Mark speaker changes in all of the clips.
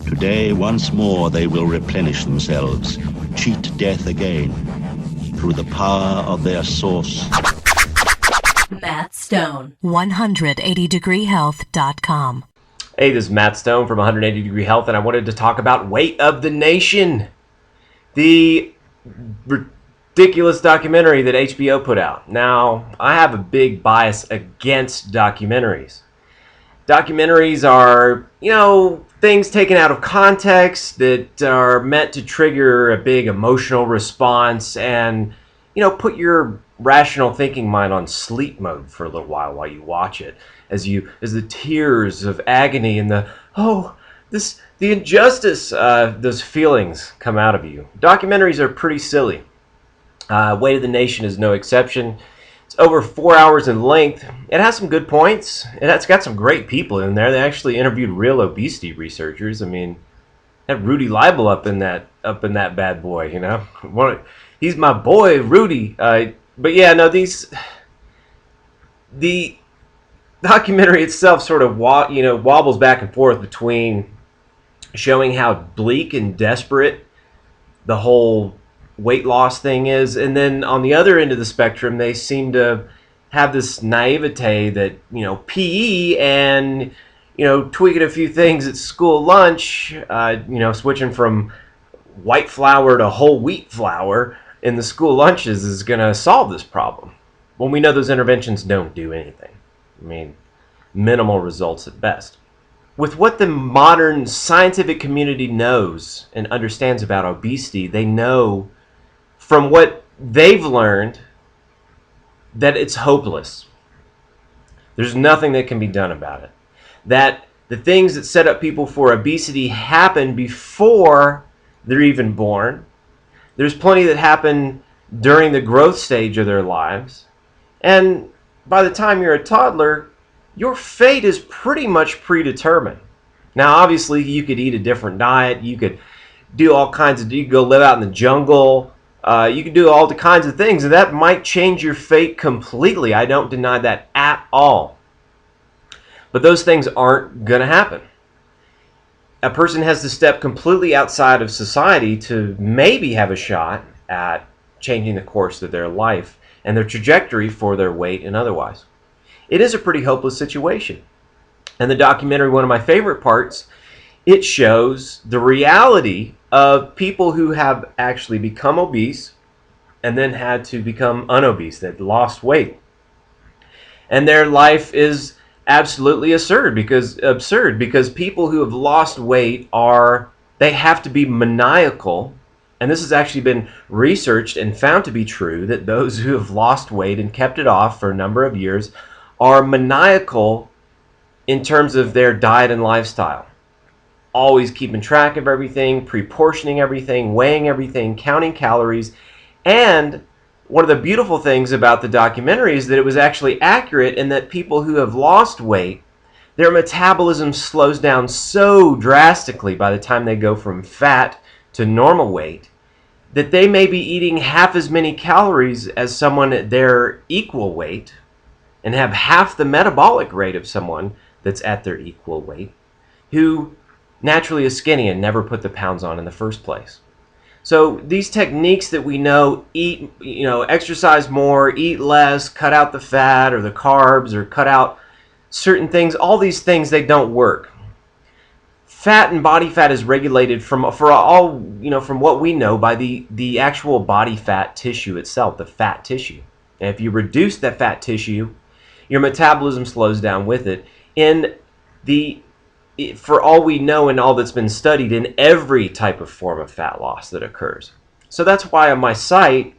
Speaker 1: Today, once more, they will replenish themselves, cheat death again, through the power of their source.
Speaker 2: Matt Stone, 180degreehealth.com.
Speaker 3: Hey, this is Matt Stone from 180 Degree Health, and I wanted to talk about Weight of the Nation, the ridiculous documentary that HBO put out. Now, I have a big bias against documentaries. Documentaries are, things taken out of context that are meant to trigger a big emotional response and, put your rational thinking mind on sleep mode for a little while you watch it. As the tears of agony and the injustice, those feelings come out of you. Documentaries are pretty silly. Weight of the Nation is no exception. It's over 4 hours in length. It has some good points. It's got some great people in there. They actually interviewed real obesity researchers. I mean, had Rudy Leibel up in that bad boy. He's my boy, Rudy. But yeah, no, the documentary itself sort of wobbles back and forth between showing how bleak and desperate the whole weight loss thing is, and then on the other end of the spectrum, they seem to have this naivete that PE and tweaking a few things at school lunch, switching from white flour to whole wheat flour in the school lunches is going to solve this problem. When we know those interventions don't do anything. I mean, minimal results at best. With what the modern scientific community knows and understands about obesity, they know from what they've learned that it's hopeless. There's nothing that can be done about it. That the things that set up people for obesity happen before they're even born. There's plenty that happen during the growth stage of their lives. And by the time you're a toddler, your fate is pretty much predetermined. Now, obviously, you could eat a different diet. You could do all kinds of, you could go live out in the jungle. You can do all the kinds of things, and that might change your fate completely. I don't deny that at all. But those things aren't going to happen. A person has to step completely outside of society to maybe have a shot at changing the course of their life and their trajectory for their weight and otherwise. It is a pretty hopeless situation. And the documentary, one of my favorite parts, it shows the reality of people who have actually become obese and then had to become unobese, that lost weight. And their life is absolutely absurd because people who have lost weight they have to be maniacal. And this has actually been researched and found to be true, that those who have lost weight and kept it off for a number of years are maniacal in terms of their diet and lifestyle. Always keeping track of everything, pre-portioning everything, weighing everything, counting calories. And one of the beautiful things about the documentary is that it was actually accurate in that people who have lost weight, their metabolism slows down so drastically by the time they go from fat to normal weight that they may be eating half as many calories as someone at their equal weight and have half the metabolic rate of someone that's at their equal weight who naturally is skinny and never put the pounds on in the first place. So these techniques that we know, exercise more, eat less, cut out the fat or the carbs or cut out certain things, all these things, they don't work. Fat and body fat is regulated from what we know by the actual body fat tissue itself, the fat tissue. And if you reduce that fat tissue, your metabolism slows down with it. For all we know and all that's been studied in every type of form of fat loss that occurs. So that's why on my site,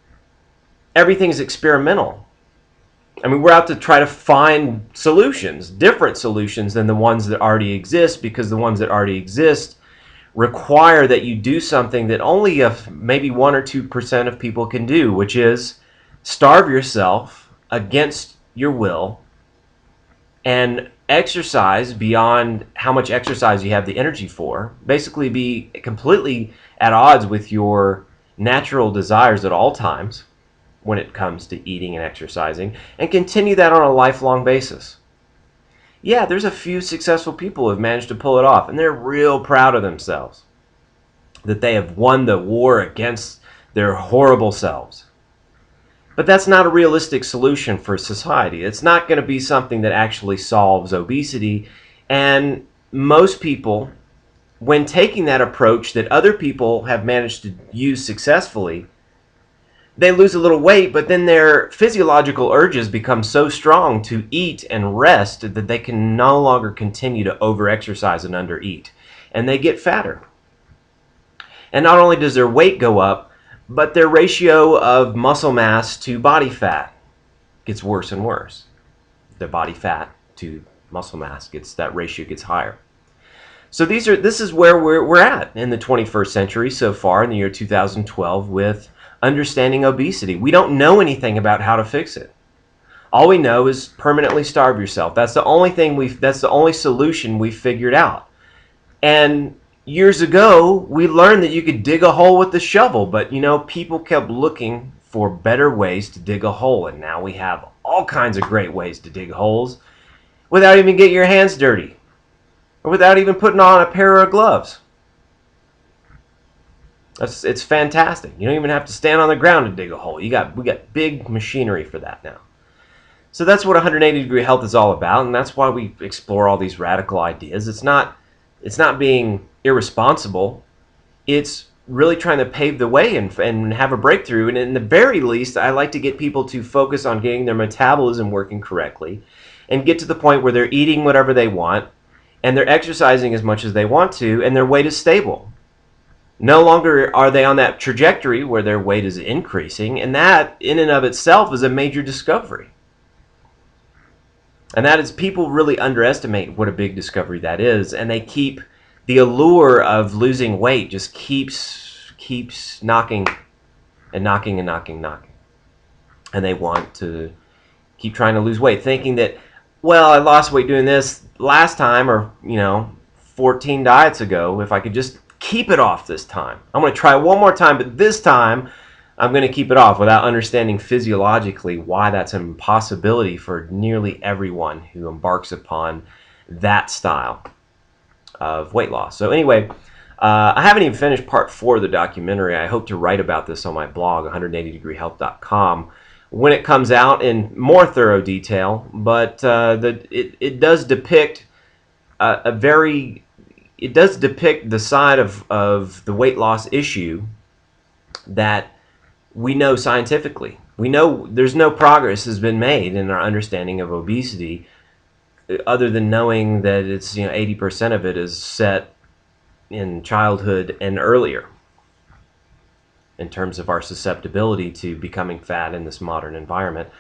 Speaker 3: everything's experimental. I mean, we're out to try to find solutions, different solutions than the ones that already exist, because the ones that already exist require that you do something that only maybe 1 or 2% of people can do, which is starve yourself against your will and exercise beyond how much exercise you have the energy for. Basically be completely at odds with your natural desires at all times when it comes to eating and exercising, and continue that on a lifelong basis. Yeah, there's a few successful people who have managed to pull it off, and they're real proud of themselves that they have won the war against their horrible selves. But that's not a realistic solution for society. It's not going to be something that actually solves obesity. And most people, when taking that approach that other people have managed to use successfully, they lose a little weight, but then their physiological urges become so strong to eat and rest that they can no longer continue to overexercise and undereat. And they get fatter. And not only does their weight go up, but their ratio of muscle mass to body fat gets worse and worse. The body fat to muscle mass that ratio gets higher. So this is where we're at in the 21st century so far in the year 2012 with understanding obesity. We don't know anything about how to fix it. All we know is permanently starve yourself. That's the only solution we've figured out. And years ago, we learned that you could dig a hole with the shovel, but people kept looking for better ways to dig a hole, and now we have all kinds of great ways to dig holes without even getting your hands dirty or without even putting on a pair of gloves. It's fantastic. You don't even have to stand on the ground to dig a hole. We got big machinery for that now. So that's what 180 Degree Health is all about, and that's why we explore all these radical ideas. It's not being irresponsible. It's really trying to pave the way and have a breakthrough. And in the very least, I like to get people to focus on getting their metabolism working correctly and get to the point where they're eating whatever they want and they're exercising as much as they want to, and their weight is stable. No longer are they on that trajectory where their weight is increasing, and that in and of itself is a major discovery. And that is, people really underestimate what a big discovery that is, and they keep the allure of losing weight just keeps knocking and knocking and knocking. And they want to keep trying to lose weight, thinking that, well, I lost weight doing this last time, or 14 diets ago. If I could just keep it off this time. I'm going to try one more time, but this time I'm going to keep it off, without understanding physiologically why that's an impossibility for nearly everyone who embarks upon that style of weight loss. So anyway, I haven't even finished part 4 of the documentary. I hope to write about this on my blog, 180degreehealth.com, when it comes out in more thorough detail. But it does depict it does depict the side of the weight loss issue that we know scientifically. We know there's no progress has been made in our understanding of obesity, other than knowing that it's 80% of it is set in childhood and earlier, in terms of our susceptibility to becoming fat in this modern environment.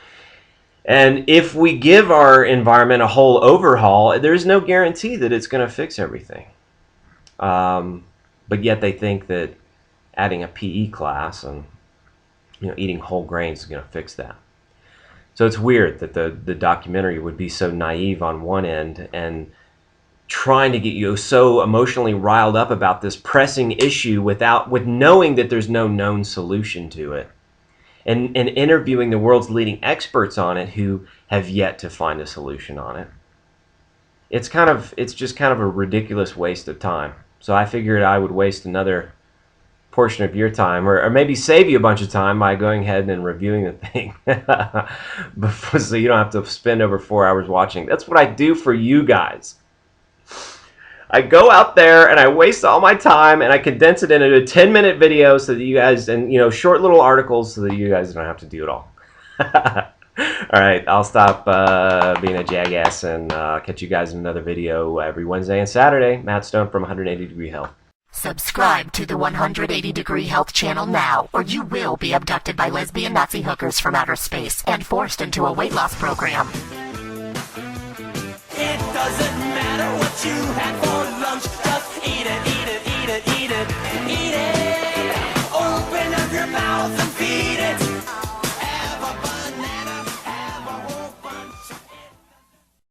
Speaker 3: And if we give our environment a whole overhaul, there's no guarantee that it's going to fix everything. But yet they think that adding a PE class and eating whole grains is going to fix that. So it's weird that the documentary would be so naive on one end and trying to get you so emotionally riled up about this pressing issue with knowing that there's no known solution to it, and interviewing the world's leading experts on it who have yet to find a solution on it. It's just kind of a ridiculous waste of time. So I figured I would waste another portion of your time, or maybe save you a bunch of time by going ahead and reviewing the thing so you don't have to spend over 4 hours watching. That's what I do for you guys. I go out there and I waste all my time and I condense it into a 10-minute video so that you guys, and short little articles so that you guys don't have to do it all. All right, I'll stop being a jackass and catch you guys in another video every Wednesday and Saturday. Matt Stone from 180 Degree Health.
Speaker 4: Subscribe to the 180 Degree Health channel now, or you will be abducted by lesbian Nazi hookers from outer space and forced into a weight loss program.
Speaker 5: It doesn't matter what you had for lunch, just eat it.